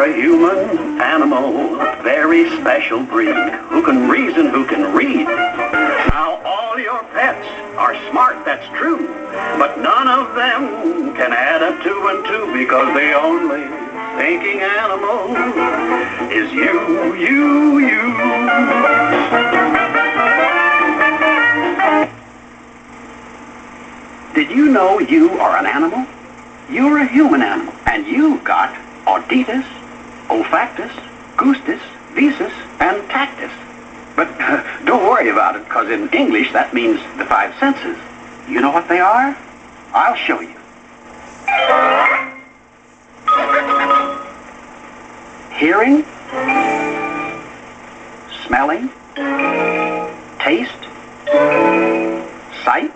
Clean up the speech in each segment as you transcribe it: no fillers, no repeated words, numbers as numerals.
are a human animal, a very special breed, who can reason, who can read. Now all your pets are smart, that's true, but none of them can add up 2 and 2 because the only thinking animal is you. Did you know you are an animal? You're a human animal, and you've got auditus, olfactus, gustus, visus, and tactus. But don't worry about it, because in English that means the 5 senses. You know what they are? I'll show you. Hearing, smelling, taste, sight.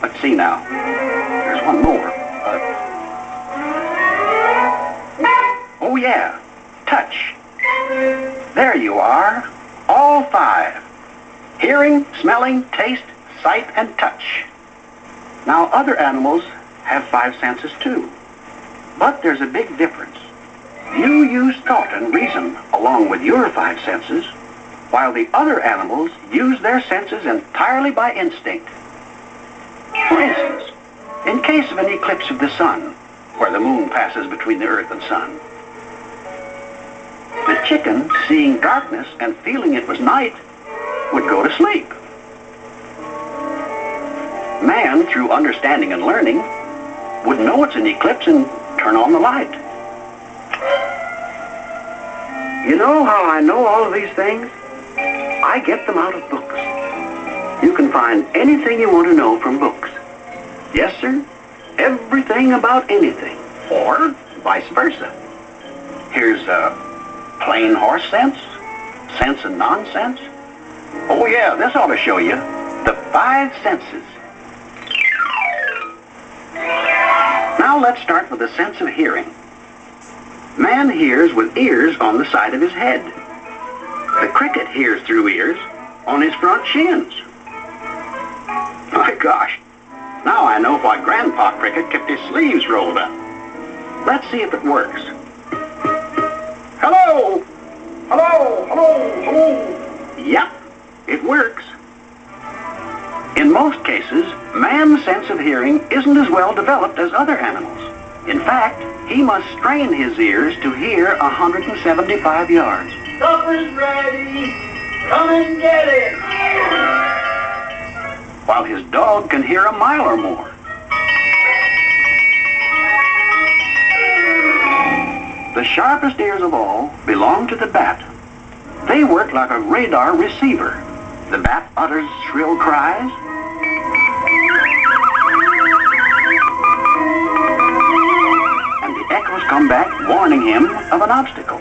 Let's see now. There's one more. Oh yeah, touch. There you are, all 5. Hearing, smelling, taste, sight, and touch. Now other animals have 5 senses too. But there's a big difference. You use thought and reason along with your 5 senses, while the other animals use their senses entirely by instinct. For instance, in case of an eclipse of the sun, where the moon passes between the earth and sun, the chicken, seeing darkness and feeling it was night, would go to sleep. Man, through understanding and learning, would know it's an eclipse and turn on the light. You know how I know all of these things? I get them out of books. You can find anything you want to know from books. Yes, sir. Everything about anything. Or vice versa. Here's plain horse sense, sense and nonsense. Oh yeah, this ought to show you the 5 senses. Now let's start with the sense of hearing. Man hears with ears on the side of his head. The cricket hears through ears on his front shins. My gosh, now I know why Grandpa Cricket kept his sleeves rolled up. Let's see if it works. Hello! Hello! Hello! Hello! Yep, it works. In most cases, man's sense of hearing isn't as well developed as other animals. In fact, he must strain his ears to hear 175 yards. Supper's ready! Come and get it! While his dog can hear a mile or more. The sharpest ears of all belong to the bat. They work like a radar receiver. The bat utters shrill cries, and the echoes come back warning him of an obstacle.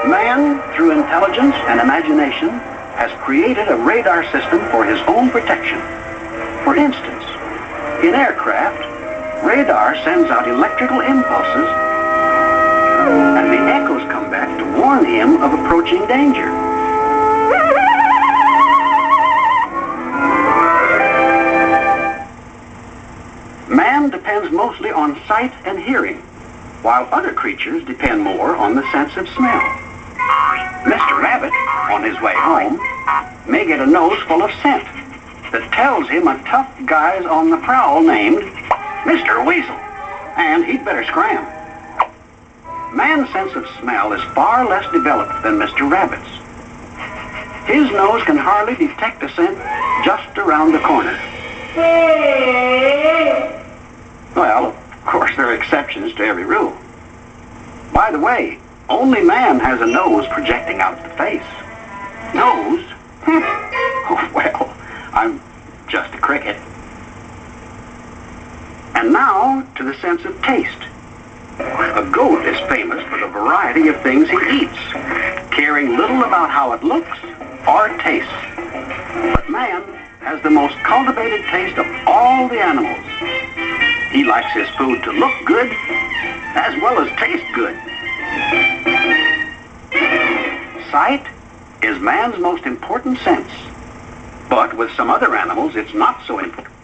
Man, through intelligence and imagination, has created a radar system for his own protection. For instance, in aircraft, radar sends out electrical impulses, and the echoes come back to warn him of approaching danger. Man depends mostly on sight and hearing, while other creatures depend more on the sense of smell. Mr. Rabbit, on his way home, may get a nose full of scent that tells him a tough guy's on the prowl named Mr. Weasel, and he'd better scram. Man's sense of smell is far less developed than Mr. Rabbit's. His nose can hardly detect a scent just around the corner. Well, of course, there are exceptions to every rule. By the way, only man has a nose projecting out the face. Nose? Oh, well, I'm just a cricket. And now to the sense of taste. A goat is famous for the variety of things he eats, caring little about how it looks or tastes. But man has the most cultivated taste of all the animals. He likes his food to look good as well as taste good. Sight is man's most important sense. But with some other animals, it's not so important.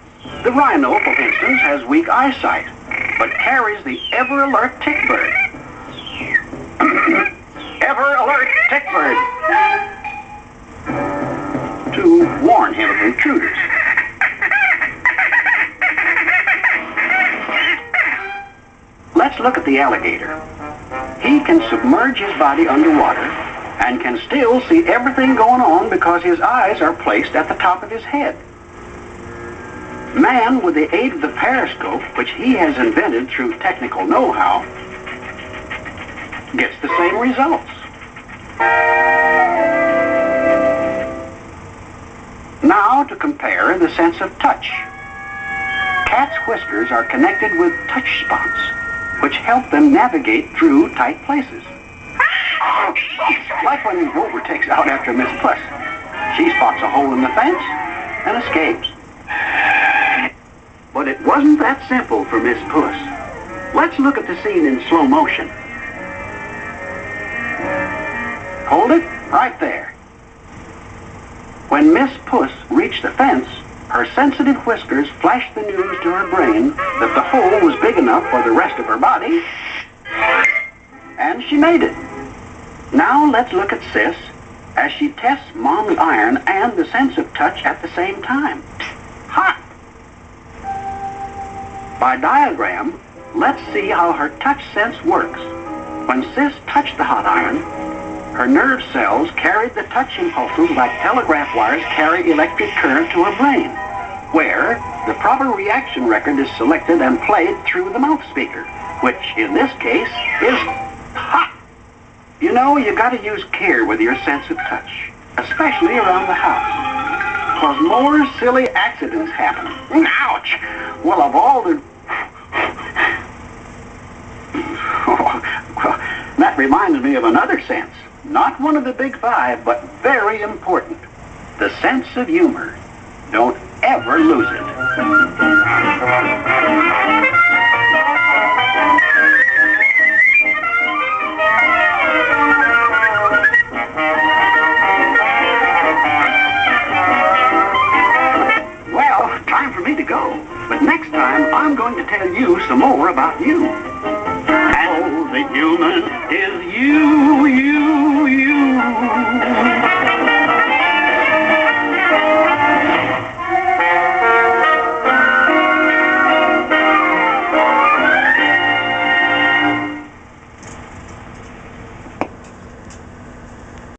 The rhino, for instance, has weak eyesight. but carries the ever-alert tick bird. Ever-alert tick bird, to warn him of intruders. Let's look at the alligator. He can submerge his body underwater and can still see everything going on because his eyes are placed at the top of his head. Man, with the aid of the periscope, which he has invented through technical know-how, gets the same results. Now to compare the sense of touch. Cats' whiskers are connected with touch spots, which help them navigate through tight places. Like when Rover takes out after Miss Puss. She spots a hole in the fence and escapes. But it wasn't that simple for Miss Puss. Let's look at the scene in slow motion. Hold it right there. When Miss Puss reached the fence, her sensitive whiskers flashed the news to her brain that the hole was big enough for the rest of her body, and she made it. Now let's look at Sis as she tests Mom's iron and the sense of touch at the same time. Hot! By diagram, let's see how her touch sense works. When Sis touched the hot iron, her nerve cells carried the touch impulses like telegraph wires carry electric current to her brain, where the proper reaction record is selected and played through the mouth speaker, which in this case is hot. You know, you gotta use care with your sense of touch, especially around the house, because more silly accidents happen. Ouch! Well, of all the... Well, that reminds me of another sense. Not one of the big five, but very important. The sense of humor. Don't ever lose it. Well, time for me to go. But next time, I'm going to tell you some more about you. And the human is you.